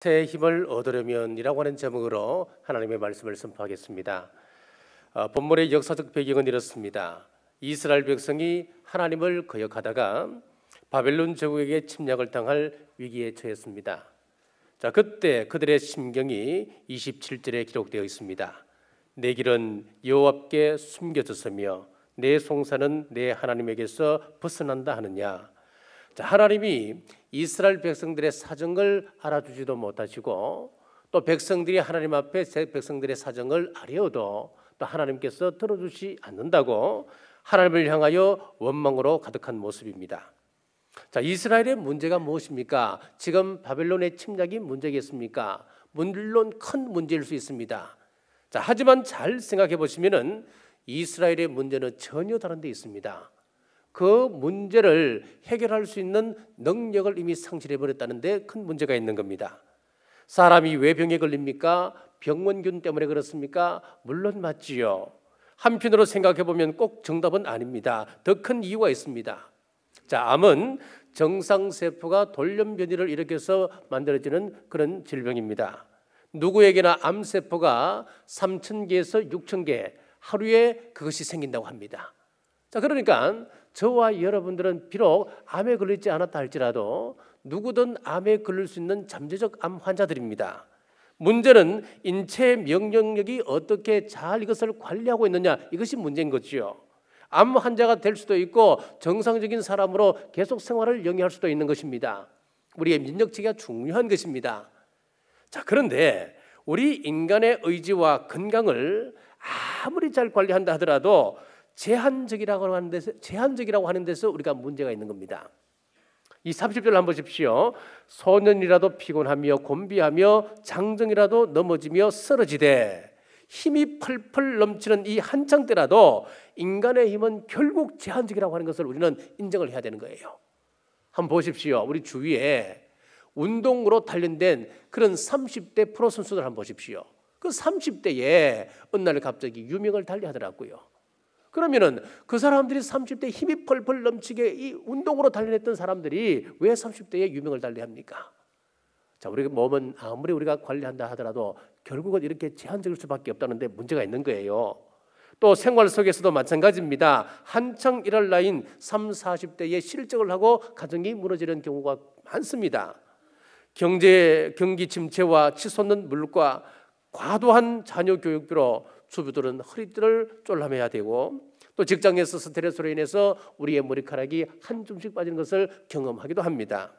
새 힘을 얻으려면이라고 하는 제목으로 하나님의 말씀을 선포하겠습니다. 본문의 역사적 배경은 이렇습니다. 이스라엘 백성이 하나님을 거역하다가 바벨론 제국에게 침략을 당할 위기에 처했습니다. 자, 그때 그들의 심경이 27절에 기록되어 있습니다. 내 길은 여호와께 숨겨졌으며 내 송사는 내 하나님에게서 벗어난다 하느냐. 자, 하나님이 이스라엘 백성들의 사정을 알아주지도 못하시고 또 백성들이 하나님 앞에 백성들의 사정을 아뢰어도 또 하나님께서 들어주지 않는다고 하나님을 향하여 원망으로 가득한 모습입니다. 자, 이스라엘의 문제가 무엇입니까? 지금 바벨론의 침략이 문제겠습니까? 물론 큰 문제일 수 있습니다. 자, 하지만 잘 생각해 보시면은 이스라엘의 문제는 전혀 다른 데 있습니다. 그 문제를 해결할 수 있는 능력을 이미 상실해 버렸다는 데 큰 문제가 있는 겁니다. 사람이 왜 병에 걸립니까? 병원균 때문에 그렇습니까? 물론 맞지요. 한편으로 생각해 보면 꼭 정답은 아닙니다. 더 큰 이유가 있습니다. 자, 암은 정상세포가 돌연변이를 일으켜서 만들어지는 그런 질병입니다. 누구에게나 암세포가 3,000개에서 6,000개 하루에 그것이 생긴다고 합니다. 자, 그러니까 저와 여러분들은 비록 암에 걸리지 않았다 할지라도 누구든 암에 걸릴 수 있는 잠재적 암 환자들입니다. 문제는 인체 면역력이 어떻게 잘 이것을 관리하고 있느냐, 이것이 문제인 거지요. 암 환자가 될 수도 있고 정상적인 사람으로 계속 생활을 영위할 수도 있는 것입니다. 우리의 면역체계가 중요한 것입니다. 자, 그런데 우리 인간의 의지와 건강을 아무리 잘 관리한다 하더라도 제한적이라고 하는 데서 우리가 문제가 있는 겁니다. 이 30절 한번 보십시오. 소년이라도 피곤하며 곤비하며 장정이라도 넘어지며 쓰러지되 힘이 펄펄 넘치는 이 한창 때라도 인간의 힘은 결국 제한적이라고 하는 것을 우리는 인정을 해야 되는 거예요. 한번 보십시오. 우리 주위에 운동으로 단련된 그런 30대 프로 선수들 한번 보십시오. 그 30대에 어느 날 갑자기 유명을 달리하더라고요. 그러면은 그 사람들이 30대 힘이 펄펄 넘치게 이 운동으로 단련했던 사람들이 왜 30대에 유명을 달리합니까? 자, 우리 몸은 아무리 우리가 관리한다 하더라도 결국은 이렇게 제한적일 수밖에 없다는데 문제가 있는 거예요. 또 생활 속에서도 마찬가지입니다. 한창 일할 나이인 30, 40대에 실직을 하고 가정이 무너지는 경우가 많습니다. 경기 침체와 치솟는 물가, 과도한 자녀 교육비로 주부들은 허리띠를 졸라매야 되고 또 직장에서 스트레스로 인해서 우리의 머리카락이 한 줌씩 빠지는 것을 경험하기도 합니다.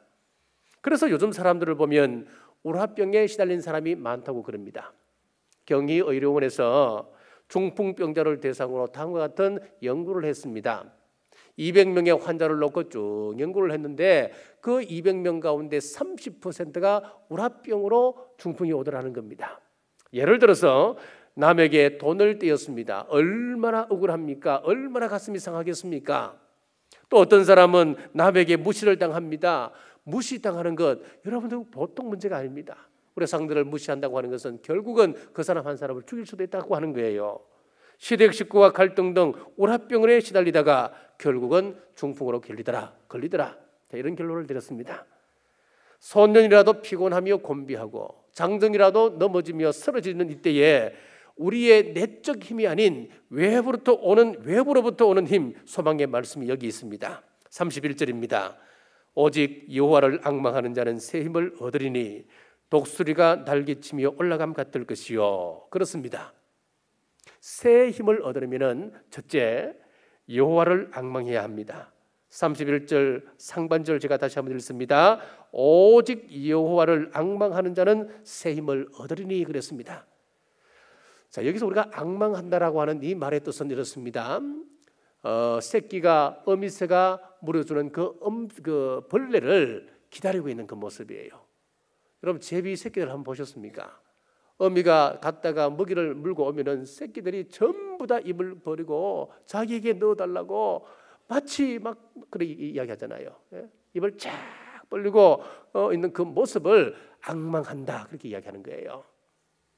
그래서 요즘 사람들을 보면 우라병에 시달린 사람이 많다고 그럽니다. 경희의료원에서 중풍병자를 대상으로 다음과 같은 연구를 했습니다. 200명의 환자를 놓고 쭉 연구를 했는데 그 200명 가운데 30%가 우라병으로 중풍이 오더라는 겁니다. 예를 들어서 남에게 돈을 떼었습니다. 얼마나 억울합니까? 얼마나 가슴이 상하겠습니까? 또 어떤 사람은 남에게 무시를 당합니다. 무시당하는 것, 여러분들 보통 문제가 아닙니다. 우리 상대를 무시한다고 하는 것은 결국은 그 사람 한 사람을 죽일 수도 있다고 하는 거예요. 시댁 식구와 갈등 등 우라병에 시달리다가 결국은 중풍으로 걸리더라. 자, 이런 결론을 내렸습니다. 소년이라도 피곤하며 곤비하고 장정이라도 넘어지며 쓰러지는 이때에 우리의 내적 힘이 아닌 외부로부터 오는 힘, 소망의 말씀이 여기 있습니다. 31절입니다. 오직 여호와를 앙망하는 자는 새 힘을 얻으리니 독수리가 날개치며 올라감 같을 것이요. 그렇습니다. 새 힘을 얻으려면 첫째, 여호와를 앙망해야 합니다. 31절 상반절 제가 다시 한번 읽습니다. 오직 여호와를 앙망하는 자는 새 힘을 얻으리니 그랬습니다. 자, 여기서 우리가 앙망한다라고 하는 이 말의 뜻은 이렇습니다. 새끼가 어미새가 물어주는 그 벌레를 기다리고 있는 그 모습이에요. 여러분, 제비 새끼들 한번 보셨습니까? 어미가 갔다가 먹이를 물고 오면은 새끼들이 전부 다 입을 버리고 자기에게 넣어달라고 마치 막 그렇게 이야기하잖아요. 입을 쫙 벌리고 있는 그 모습을 앙망한다, 그렇게 이야기하는 거예요.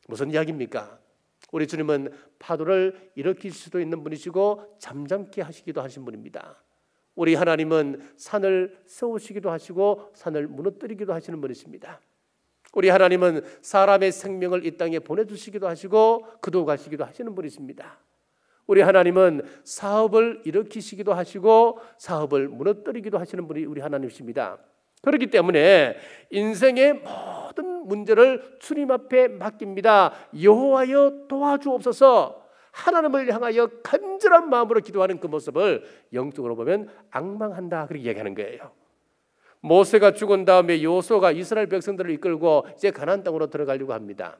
무슨 이야기입니까? 우리 주님은 파도를 일으킬 수도 있는 분이시고 잠잠케 하시기도 하신 분입니다. 우리 하나님은 산을 세우시기도 하시고 산을 무너뜨리기도 하시는 분이십니다. 우리 하나님은 사람의 생명을 이 땅에 보내주시기도 하시고 그도 가시기도 하시는 분이십니다. 우리 하나님은 사업을 일으키시기도 하시고 사업을 무너뜨리기도 하시는 분이 우리 하나님이십니다. 그렇기 때문에 인생의 모든 문제를 주님 앞에 맡깁니다. 여호와여 도와주옵소서. 하나님을 향하여 간절한 마음으로 기도하는 그 모습을 영적으로 보면 앙망한다, 그렇게 이야기하는 거예요. 모세가 죽은 다음에 여호수아가 이스라엘 백성들을 이끌고 이제 가나안 땅으로 들어가려고 합니다.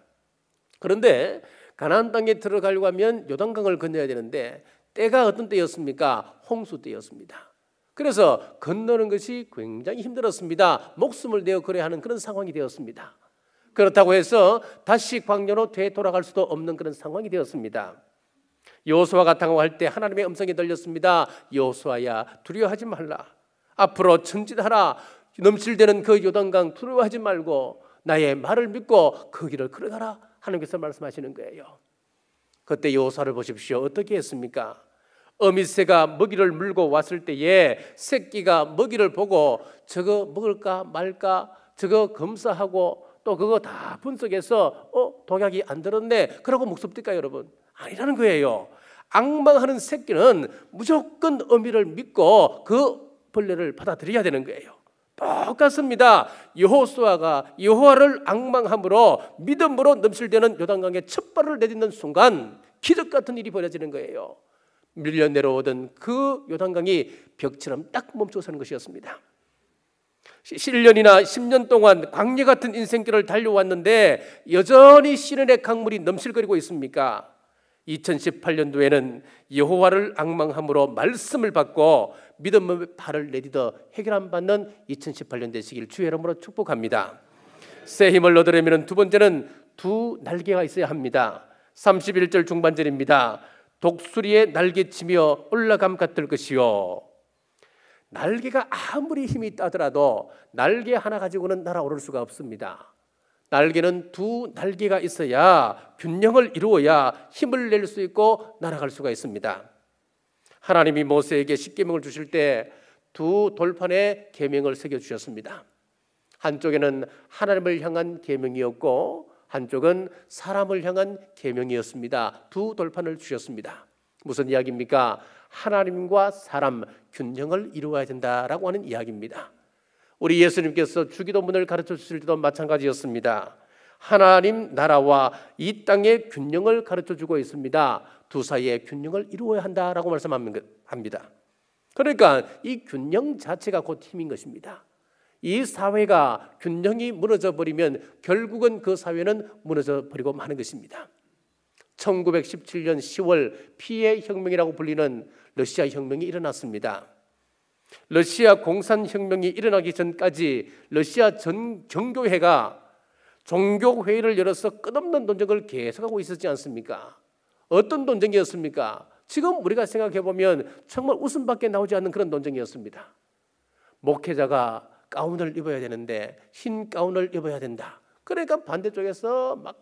그런데 가나안 땅에 들어가려고 하면 요단강을 건너야 되는데 때가 어떤 때였습니까? 홍수 때였습니다. 그래서 건너는 것이 굉장히 힘들었습니다. 목숨을 내어 걸어야 하는 그런 상황이 되었습니다. 그렇다고 해서 다시 광야로 되돌아갈 수도 없는 그런 상황이 되었습니다. 여호수아가 당황할 때 하나님의 음성이 들렸습니다. 여호수아야, 두려워하지 말라. 앞으로 전진하라. 넘실대는 그 요단강 두려워하지 말고 나의 말을 믿고 그 길을 걸어가라. 하나님께서 말씀하시는 거예요. 그때 여호수아를 보십시오. 어떻게 했습니까? 어미새가 먹이를 물고 왔을 때에 새끼가 먹이를 보고 저거 먹을까 말까 저거 검사하고 또 그거 다 분석해서 독약이 안 들었네, 그러고 목숨 뛸까요, 여러분? 아니라는 거예요. 앙망하는 새끼는 무조건 어미를 믿고 그 벌레를 받아들여야 되는 거예요. 똑같습니다. 여호수아가 여호와를 앙망함으로 믿음으로 넘실대는 요단강에 첫 발을 내딛는 순간 기적 같은 일이 벌어지는 거예요. 밀려 내려오던 그 요단강이 벽처럼 딱 멈춰서는 것이었습니다. 7년이나 10년 동안 광야 같은 인생길을 달려왔는데 여전히 시련의 강물이 넘실거리고 있습니까? 2018년도에는 여호와를 앙망함으로 말씀을 받고 믿음의 발을 내딛어 해결 안 받는 2018년 되시길 주의 이름으로 축복합니다. 새 힘을 얻으려면 두 번째는 두 날개가 있어야 합니다. 31절 중반절입니다. 독수리의 날개치며 올라감 같을 것이요. 날개가 아무리 힘이 있다 하더라도 날개 하나 가지고는 날아오를 수가 없습니다. 날개는 두 날개가 있어야 균형을 이루어야 힘을 낼 수 있고 날아갈 수가 있습니다. 하나님이 모세에게 십계명을 주실 때 두 돌판에 계명을 새겨주셨습니다. 한쪽에는 하나님을 향한 계명이었고 한쪽은 사람을 향한 계명이었습니다. 두 돌판을 주셨습니다. 무슨 이야기입니까? 하나님과 사람 균형을 이루어야 된다라고 하는 이야기입니다. 우리 예수님께서 주기도문을 가르쳐 주실 때도 마찬가지였습니다. 하나님 나라와 이 땅의 균형을 가르쳐 주고 있습니다. 두 사이의 균형을 이루어야 한다라고 말씀합니다. 그러니까 이 균형 자체가 곧 힘인 것입니다. 이 사회가 균형이 무너져 버리면 결국은 그 사회는 무너져 버리고 마는 것입니다. 1917년 10월 피해 혁명이라고 불리는 러시아 혁명이 일어났습니다. 러시아 공산혁명이 일어나기 전까지 러시아 전 정교회가 종교회의를 열어서 끝없는 논쟁을 계속하고 있었지 않습니까? 어떤 논쟁이었습니까? 지금 우리가 생각해보면 정말 웃음밖에 나오지 않는 그런 논쟁이었습니다. 목회자가 가운을 입어야 되는데 흰 가운을 입어야 된다. 그러니까 반대쪽에서 막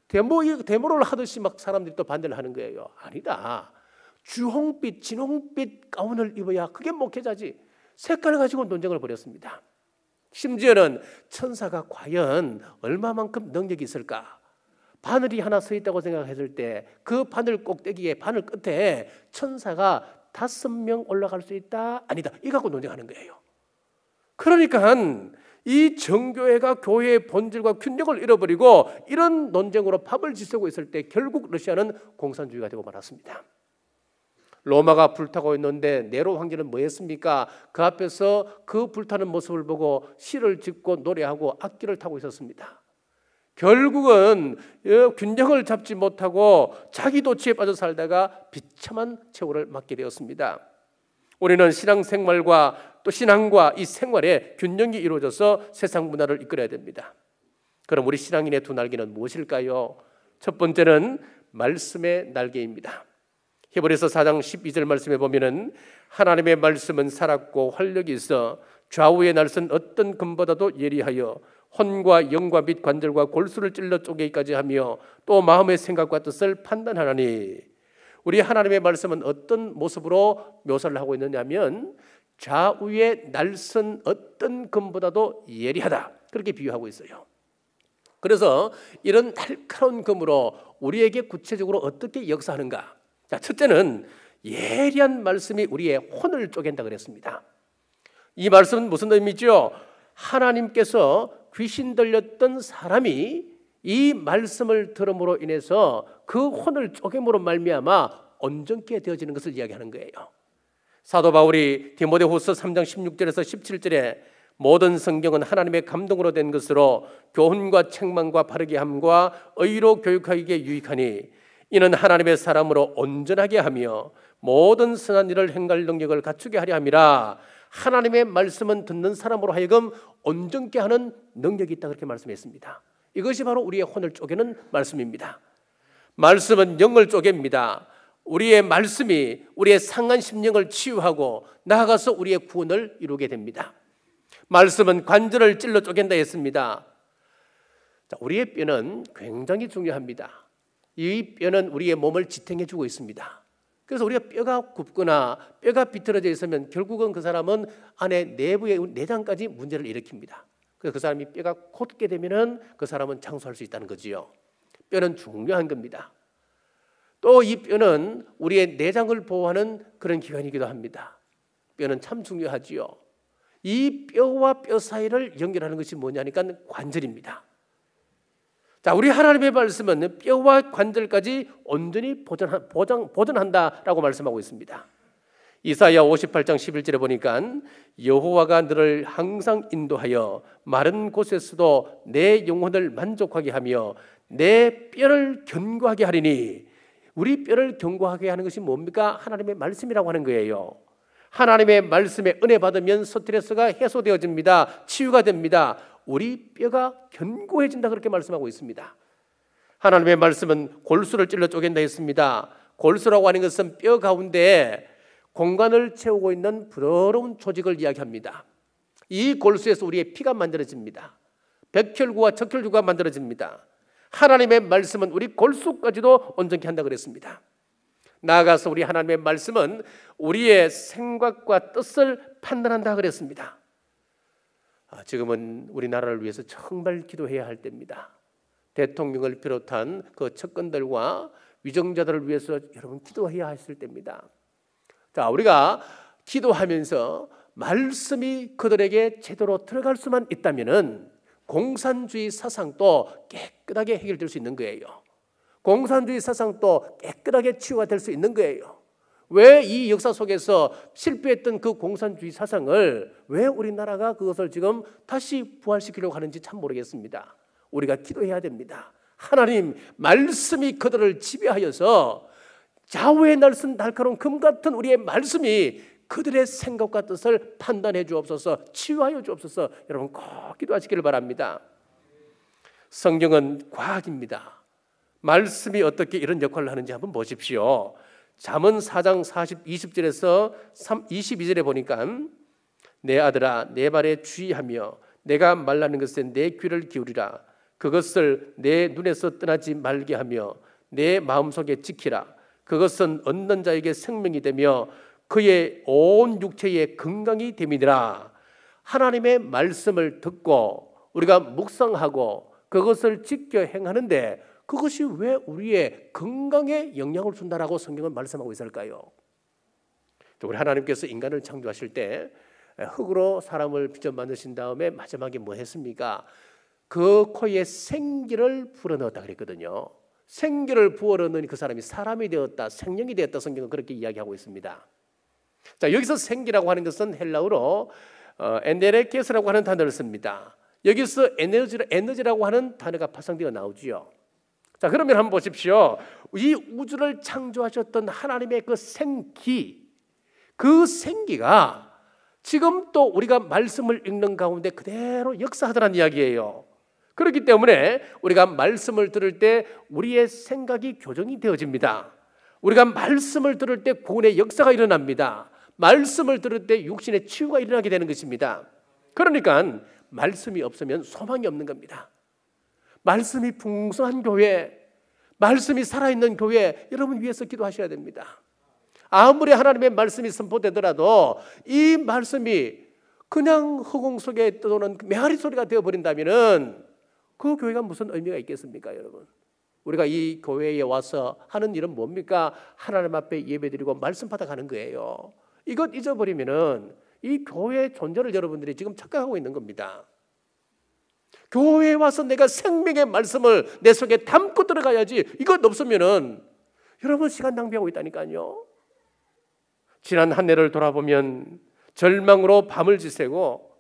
데모를 하듯이 막 사람들이 또 반대를 하는 거예요. 아니다. 주홍빛, 진홍빛 가운을 입어야 그게 목회자지. 색깔을 가지고 논쟁을 벌였습니다. 심지어는 천사가 과연 얼마만큼 능력이 있을까? 바늘이 하나 서 있다고 생각했을 때 그 바늘 꼭대기에 바늘 끝에 천사가 5명 올라갈 수 있다? 아니다. 이 갖고 논쟁하는 거예요. 그러니까 이 정교회가 교회의 본질과 균형을 잃어버리고 이런 논쟁으로 밥을 지새고 있을 때 결국 러시아는 공산주의가 되고 말았습니다. 로마가 불타고 있는데 네로 황제는 뭐 했습니까? 그 앞에서 그 불타는 모습을 보고 시를 짓고 노래하고 악기를 타고 있었습니다. 결국은 균형을 잡지 못하고 자기 도취에 빠져 살다가 비참한 최후를 맞게 되었습니다. 우리는 신앙생활과 또 신앙과 이 생활에 균형이 이루어져서 세상 문화를 이끌어야 됩니다. 그럼 우리 신앙인의 두 날개는 무엇일까요? 첫 번째는 말씀의 날개입니다. 히브리서 4장 12절 말씀에 보면은 하나님의 말씀은 살았고 활력이 있어 좌우의 날선 어떤 금보다도 예리하여 혼과 영과 및 관절과 골수를 찔러 쪼개기까지 하며 또 마음의 생각과 뜻을 판단하나니. 우리 하나님의 말씀은 어떤 모습으로 묘사를 하고 있느냐면 좌우의 날선 어떤 금보다도 예리하다, 그렇게 비유하고 있어요. 그래서 이런 날카로운 검으로 우리에게 구체적으로 어떻게 역사하는가? 자, 첫째는 예리한 말씀이 우리의 혼을 쪼갠다 그랬습니다. 이 말씀은 무슨 의미죠? 하나님께서 귀신 들렸던 사람이 이 말씀을 들음으로 인해서 그 혼을 쪼갰으로 말미암아 온전케 되어지는 것을 이야기하는 거예요. 사도 바울이 디모데후서 3장 16절에서 17절에 모든 성경은 하나님의 감동으로 된 것으로 교훈과 책망과 바르게 함과 의로 교육하기에 유익하니 이는 하나님의 사람으로 온전하게 하며 모든 선한 일을 행할 능력을 갖추게 하려 함이라. 하나님의 말씀은 듣는 사람으로 하여금 온전케 하는 능력이 있다 그렇게 말씀했습니다. 이것이 바로 우리의 혼을 쪼개는 말씀입니다. 말씀은 영을 쪼갭니다. 우리의 말씀이 우리의 상한 심령을 치유하고 나아가서 우리의 구원을 이루게 됩니다. 말씀은 관절을 찔러 쪼갠다 했습니다. 자, 우리의 뼈는 굉장히 중요합니다. 이 뼈는 우리의 몸을 지탱해 주고 있습니다. 그래서 우리가 뼈가 굽거나 뼈가 비틀어져 있으면 결국은 그 사람은 안에 내부의 내장까지 문제를 일으킵니다. 그래서 그 사람이 뼈가 곧게 되면은 그 사람은 장수할 수 있다는 거지요. 뼈는 중요한 겁니다. 또 이 뼈는 우리의 내장을 보호하는 그런 기관이기도 합니다. 뼈는 참 중요하지요. 이 뼈와 뼈 사이를 연결하는 것이 뭐냐니까 관절입니다. 자, 우리 하나님의 말씀은 뼈와 관절까지 온전히 보존한다라고 말씀하고 있습니다. 이사야 58장 11절에 보니까 여호와가 너를 항상 인도하여 마른 곳에서도 내 영혼을 만족하게 하며 내 뼈를 견고하게 하리니, 우리 뼈를 견고하게 하는 것이 뭡니까? 하나님의 말씀이라고 하는 거예요. 하나님의 말씀에 은혜 받으면 스트레스가 해소되어집니다. 치유가 됩니다. 우리 뼈가 견고해진다 그렇게 말씀하고 있습니다. 하나님의 말씀은 골수를 찔러 쪼갠다 했습니다. 골수라고 하는 것은 뼈 가운데 공간을 채우고 있는 부드러운 조직을 이야기합니다. 이 골수에서 우리의 피가 만들어집니다. 백혈구와 적혈구가 만들어집니다. 하나님의 말씀은 우리 골수까지도 온전케 한다 그랬습니다. 나아가서 우리 하나님의 말씀은 우리의 생각과 뜻을 판단한다 그랬습니다. 지금은 우리나라를 위해서 정말 기도해야 할 때입니다. 대통령을 비롯한 그 측근들과 위정자들을 위해서 여러분 기도해야 했을 때입니다. 자, 우리가 기도하면서 말씀이 그들에게 제대로 들어갈 수만 있다면은 공산주의 사상도 깨끗하게 해결될 수 있는 거예요. 공산주의 사상도 깨끗하게 치유가 될 수 있는 거예요. 왜 이 역사 속에서 실패했던 그 공산주의 사상을 왜 우리나라가 그것을 지금 다시 부활시키려고 하는지 참 모르겠습니다. 우리가 기도해야 됩니다. 하나님, 말씀이 그들을 지배하여서 좌우의 날카로운 금 같은 우리의 말씀이 그들의 생각과 뜻을 판단해 주옵소서, 치유하여 주옵소서. 여러분 꼭 기도하시기를 바랍니다. 성경은 과학입니다. 말씀이 어떻게 이런 역할을 하는지 한번 보십시오. 잠언 4장 20절에서 22절에 보니까 내 아들아 내 말에 주의하며 내가 말하는 것에 내 귀를 기울이라. 그것을 내 눈에서 떠나지 말게 하며 내 마음속에 지키라. 그것은 얻는 자에게 생명이 되며 그의 온 육체의 건강이 됨이니라. 하나님의 말씀을 듣고 우리가 묵상하고 그것을 지켜 행하는데 그것이 왜 우리의 건강에 영향을 준다라고 성경은 말씀하고 있을까요? 우리 하나님께서 인간을 창조하실 때 흙으로 사람을 빚어 만드신 다음에 마지막에 뭐 했습니까? 그 코에 생기를 불어넣었다 그랬거든요. 생기를 부어넣으니 그 사람이 사람이 되었다, 생명이 되었다. 성경은 그렇게 이야기하고 있습니다. 자, 여기서 생기라고 하는 것은 헬라어로 엔데레케스라고 하는 단어를 씁니다. 여기서 에너지라고 하는 단어가 파생되어 나오지요. 자, 그러면 한번 보십시오. 이 우주를 창조하셨던 하나님의 그 생기, 그 생기가 지금 또 우리가 말씀을 읽는 가운데 그대로 역사하더란 이야기예요. 그렇기 때문에 우리가 말씀을 들을 때 우리의 생각이 교정이 되어집니다. 우리가 말씀을 들을 때 구원의 역사가 일어납니다. 말씀을 들을 때 육신의 치유가 일어나게 되는 것입니다. 그러니까 말씀이 없으면 소망이 없는 겁니다. 말씀이 풍성한 교회, 말씀이 살아있는 교회, 여러분 위해서 기도하셔야 됩니다. 아무리 하나님의 말씀이 선포되더라도 이 말씀이 그냥 허공 속에 떠도는 메아리 소리가 되어버린다면 그 교회가 무슨 의미가 있겠습니까, 여러분? 우리가 이 교회에 와서 하는 일은 뭡니까? 하나님 앞에 예배드리고 말씀 받아가는 거예요. 이것 잊어버리면은 이 교회의 존재를 여러분들이 지금 착각하고 있는 겁니다. 교회에 와서 내가 생명의 말씀을 내 속에 담고 들어가야지. 이것 없으면은 여러분 시간 낭비하고 있다니까요. 지난 한 해를 돌아보면 절망으로 밤을 지새고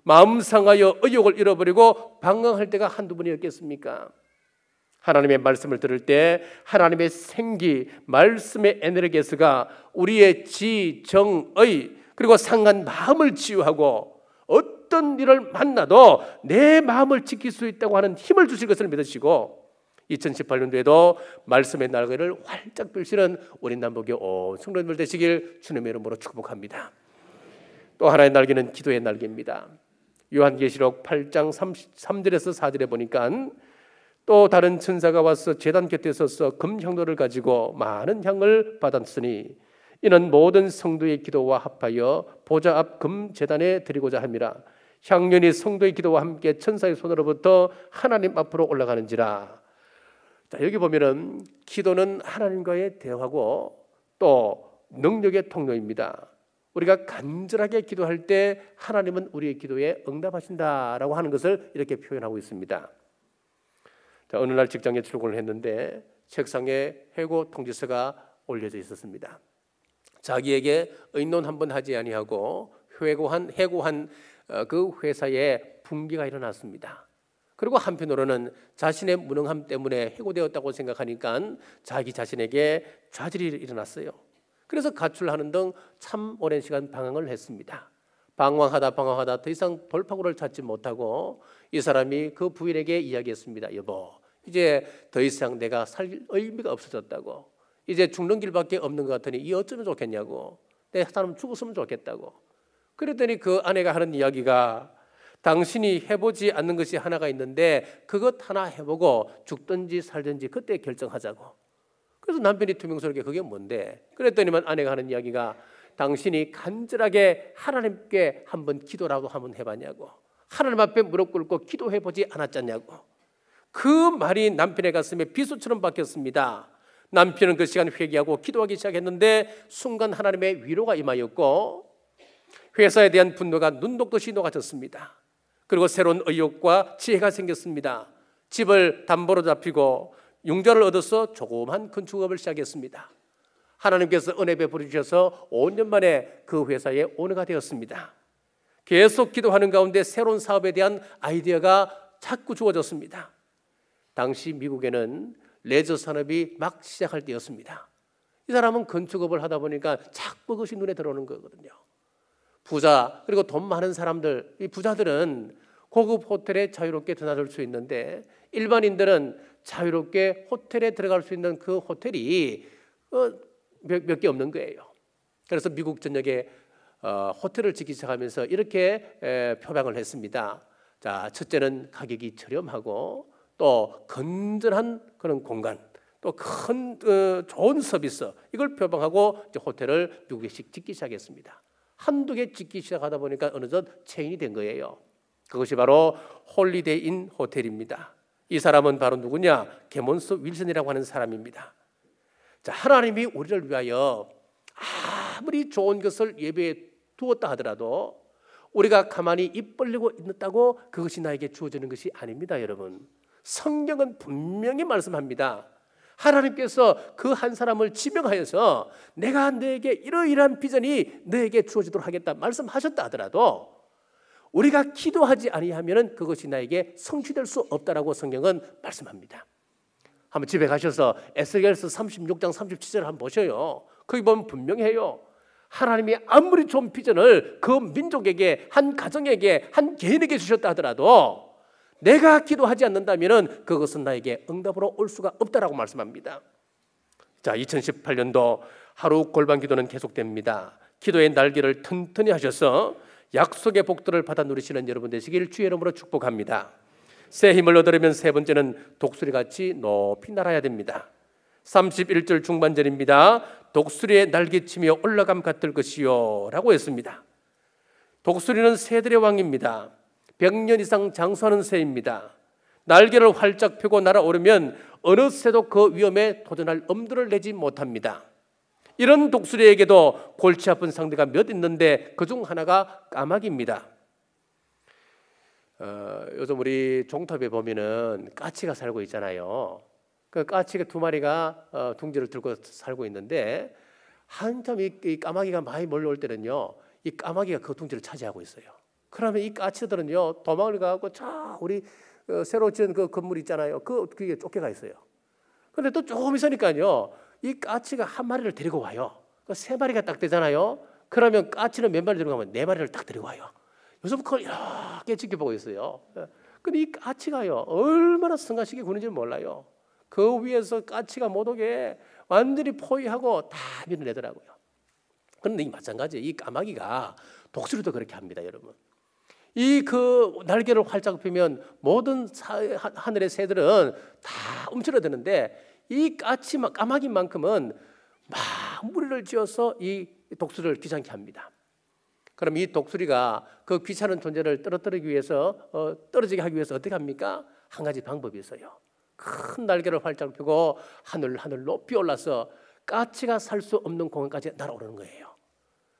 마음 상하여 의욕을 잃어버리고 방황할 때가 한두 번이었겠습니까? 하나님의 말씀을 들을 때 하나님의 생기, 말씀의 에너게스가 우리의 지, 정, 의 그리고 상한 마음을 치유하고 어떤 일을 만나도 내 마음을 지킬 수 있다고 하는 힘을 주실 것을 믿으시고 2018년도에도 말씀의 날개를 활짝 펼치는 우리 남북의 온 성도님들 되시길 주님의 이름으로 축복합니다. 또 하나의 날개는 기도의 날개입니다. 요한계시록 8장 3절에서 4절에 보니까 또 다른 천사가 와서 제단 곁에 서서 금향로를 가지고 많은 향을 받았으니 이는 모든 성도의 기도와 합하여 보좌 앞 금제단에 드리고자 함이라. 향연이 성도의 기도와 함께 천사의 손으로부터 하나님 앞으로 올라가는지라. 자, 여기 보면은 기도는 하나님과의 대화고 또 능력의 통로입니다. 우리가 간절하게 기도할 때 하나님은 우리의 기도에 응답하신다라고 하는 것을 이렇게 표현하고 있습니다. 자, 어느 날 직장에 출근을 했는데 책상에 해고 통지서가 올려져 있었습니다. 자기에게 의논 한번 하지 아니하고 해고한 그 회사에 붕괴가 일어났습니다. 그리고 한편으로는 자신의 무능함 때문에 해고되었다고 생각하니까 자기 자신에게 좌절이 일어났어요. 그래서 가출하는 등 참 오랜 시간 방황을 했습니다. 방황하다 더 이상 돌파구를 찾지 못하고 이 사람이 그 부인에게 이야기했습니다. 여보, 이제 더 이상 내가 살 의미가 없어졌다고. 이제 죽는 길밖에 없는 것 같으니 이 어쩌면 좋겠냐고. 내 사람 죽었으면 좋겠다고. 그랬더니 그 아내가 하는 이야기가 당신이 해보지 않는 것이 하나가 있는데 그것 하나 해보고 죽든지 살든지 그때 결정하자고. 그래서 남편이 투명스럽게 그게 뭔데? 그랬더니만 아내가 하는 이야기가 당신이 간절하게 하나님께 한번 기도라도 한번 해봤냐고. 하나님 앞에 무릎 꿇고 기도해보지 않았잖냐고. 그 말이 남편의 가슴에 비수처럼 박혔습니다. 남편은 그 시간 회개하고 기도하기 시작했는데 순간 하나님의 위로가 임하였고 회사에 대한 분노가 눈 녹듯이 녹아졌습니다. 그리고 새로운 의욕과 지혜가 생겼습니다. 집을 담보로 잡히고 융자를 얻어서 조그만 건축업을 시작했습니다. 하나님께서 은혜 베풀어 주셔서 5년 만에 그 회사의 오너가 되었습니다. 계속 기도하는 가운데 새로운 사업에 대한 아이디어가 자꾸 주어졌습니다. 당시 미국에는 레저 산업이 막 시작할 때였습니다. 이 사람은 건축업을 하다 보니까 자꾸 그것이 눈에 들어오는 거거든요. 부자 그리고 돈 많은 사람들, 이 부자들은 고급 호텔에 자유롭게 드나들 수 있는데 일반인들은 자유롭게 호텔에 들어갈 수 있는 그 호텔이 몇 개 없는 거예요. 그래서 미국 전역에 호텔을 짓기 시작하면서 이렇게 표방을 했습니다. 자, 첫째는 가격이 저렴하고 또 건전한 그런 공간, 또 큰 좋은 서비스, 이걸 표방하고 이제 호텔을 미국에 짓기 시작했습니다. 한두 개 짓기 시작하다 보니까 어느덧 체인이 된 거예요. 그것이 바로 홀리데이인 호텔입니다. 이 사람은 바로 누구냐? 게몬스 윌슨이라고 하는 사람입니다. 자, 하나님이 우리를 위하여 아무리 좋은 것을 예배에 두었다 하더라도 우리가 가만히 입 벌리고 있다고 그것이 나에게 주어지는 것이 아닙니다, 여러분. 성경은 분명히 말씀합니다. 하나님께서 그 한 사람을 지명하여서 내가 너에게 이러이러한 비전이 너에게 주어지도록 하겠다 말씀하셨다 하더라도 우리가 기도하지 아니하면 그것이 나에게 성취될 수 없다라고 성경은 말씀합니다. 한번 집에 가셔서 에스겔서 36장 37절을 한번 보셔요. 거기 보면 분명히 해요. 하나님이 아무리 좋은 비전을 그 민족에게, 한 가정에게, 한 개인에게 주셨다 하더라도 내가 기도하지 않는다면 그것은 나에게 응답으로 올 수가 없다라고 말씀합니다. 자, 2018년도 하루 골반 기도는 계속됩니다. 기도의 날개를 튼튼히 하셔서 약속의 복들을 받아 누리시는 여러분 되시길 주의 이름으로 축복합니다. 새 힘을 얻으려면 세 번째는 독수리같이 높이 날아야 됩니다. 31절 중반절입니다. 독수리의 날개치며 올라감 같을 것이요 라고 했습니다. 독수리는 새들의 왕입니다. 100년 이상 장수하는 새입니다. 날개를 활짝 펴고 날아오르면 어느 새도 그 위험에 도전할 엄두를 내지 못합니다. 이런 독수리에게도 골치 아픈 상대가 몇 있는데 그중 하나가 까마귀입니다. 요즘 우리 종탑에 보면은 까치가 살고 있잖아요. 그 까치가 두 마리가 둥지를 들고 살고 있는데 한참 이 까마귀가 많이 몰려올 때는요, 이 까마귀가 그 둥지를 차지하고 있어요. 그러면 이 까치들은요 도망을 가고 저 우리 새로 지은 그 건물 있잖아요. 그게 쫓겨가 있어요. 그런데 또 조금 있으니까요, 이 까치가 한 마리를 데리고 와요. 세 마리가 딱 되잖아요. 그러면 까치는 몇 마리 데리고 가면 네 마리를 딱 데리고 와요. 요즘 그걸 이렇게 지켜보고 있어요. 근데 이 까치가요 얼마나 성가시게 구는지 몰라요. 그 위에서 까치가 못 오게 완전히 포위하고 다 밀어내더라고요. 그런데 이 마찬가지예요. 이 까마귀가 독수리도 그렇게 합니다, 여러분. 이 그 날개를 활짝 펴면 모든 하늘의 새들은 다 움츠러드는데 이 까마귀만큼은 막 무리를 지어서 이 독수리를 귀찮게 합니다. 그럼 이 독수리가 그 귀찮은 존재를 떨어뜨리기 위해서 떨어지게 하기 위해서 어떻게 합니까? 한 가지 방법이 있어요. 큰 날개를 활짝 펴고 하늘 높이 올라서 까치가 살 수 없는 공간까지 날아오르는 거예요.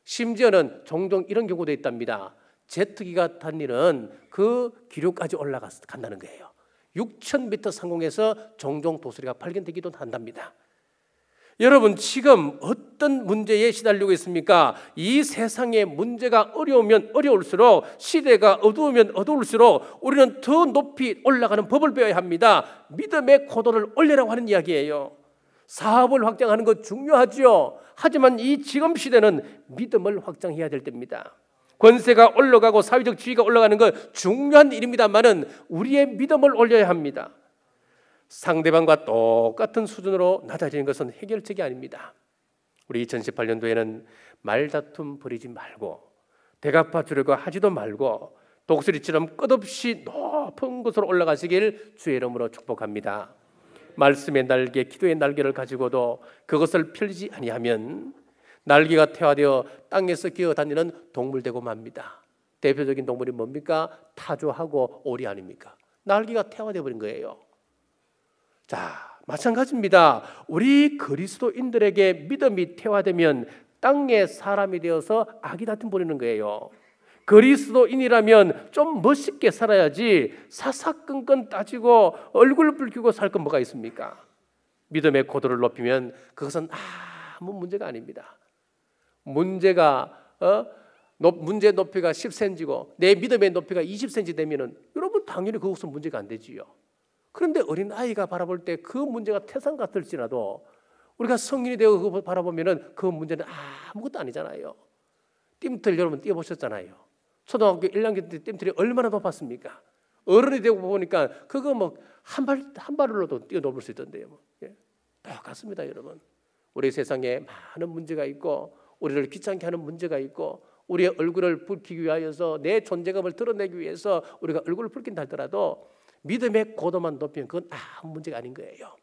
심지어는 종종 이런 경우도 있답니다. 제트기가 다니는 그 기류까지 올라간다는 거예요. 6,000m 상공에서 종종 독수리가 발견되기도 한답니다. 여러분, 지금 어떤 문제에 시달리고 있습니까? 이 세상의 문제가 어려우면 어려울수록, 시대가 어두우면 어두울수록 우리는 더 높이 올라가는 법을 배워야 합니다. 믿음의 고도를 올리라고 하는 이야기예요. 사업을 확장하는 것 중요하죠. 하지만 이 지금 시대는 믿음을 확장해야 될 때입니다. 권세가 올라가고 사회적 지위가 올라가는 것 중요한 일입니다만은 우리의 믿음을 올려야 합니다. 상대방과 똑같은 수준으로 낮아지는 것은 해결책이 아닙니다. 우리 2018년도에는 말다툼 벌이지 말고 대갚아 주려고 하지도 말고 독수리처럼 끝없이 높은 곳으로 올라가시길 주의 이름으로 축복합니다. 말씀의 날개, 기도의 날개를 가지고도 그것을 펴지 아니하면 날개가 태화되어 땅에서 기어다니는 동물 되고 맙니다. 대표적인 동물이 뭡니까? 타조하고 오리 아닙니까? 날개가 태화되어 버린 거예요. 자, 마찬가지입니다. 우리 그리스도인들에게 믿음이 태화되면 땅의 사람이 되어서 아기다툼 벌이는 거예요. 그리스도인이라면 좀 멋있게 살아야지 사사건건 따지고 얼굴 붉히고 살 건 뭐가 있습니까? 믿음의 고도를 높이면 그것은 아무 문제가 아닙니다. 문제 높이가 10cm고 내 믿음의 높이가 20cm 되면은 여러분 당연히 그것은 문제가 안 되지요. 그런데 어린 아이가 바라볼 때 그 문제가 태산 같을지라도 우리가 성인이 되어 그거 바라보면은 그 문제는 아무것도 아니잖아요. 뜀틀 여러분 뛰어보셨잖아요. 초등학교 1학년 때 뜀틀이 얼마나 높았습니까? 어른이 되고 보니까 그거 뭐 한 발로도 뛰어넘을 수 있던데요. 똑같습니다, 여러분. 우리 세상에 많은 문제가 있고 우리를 귀찮게 하는 문제가 있고 우리의 얼굴을 붉히기 위하여서 내 존재감을 드러내기 위해서 우리가 얼굴을 붉힌다 하더라도 믿음의 고도만 높이면 그건 아무 문제가 아닌 거예요.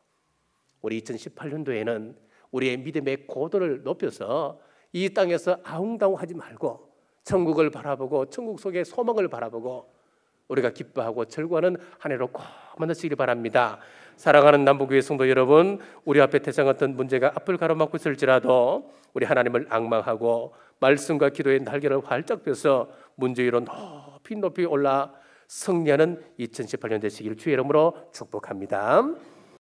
우리 2018년도에는 우리의 믿음의 고도를 높여서 이 땅에서 아웅다웅하지 말고 천국을 바라보고 천국 속의 소망을 바라보고 우리가 기뻐하고 즐거워하는 한 해로 꼭 만나시길 바랍니다. 사랑하는 남부교회 성도 여러분, 우리 앞에 태생 어떤 문제가 앞을 가로막고 있을지라도 우리 하나님을 앙망하고 말씀과 기도의 날개를 활짝 펴서 문제 위로 높이 올라 승리하는 2018년 되시길 주의 이름으로 축복합니다.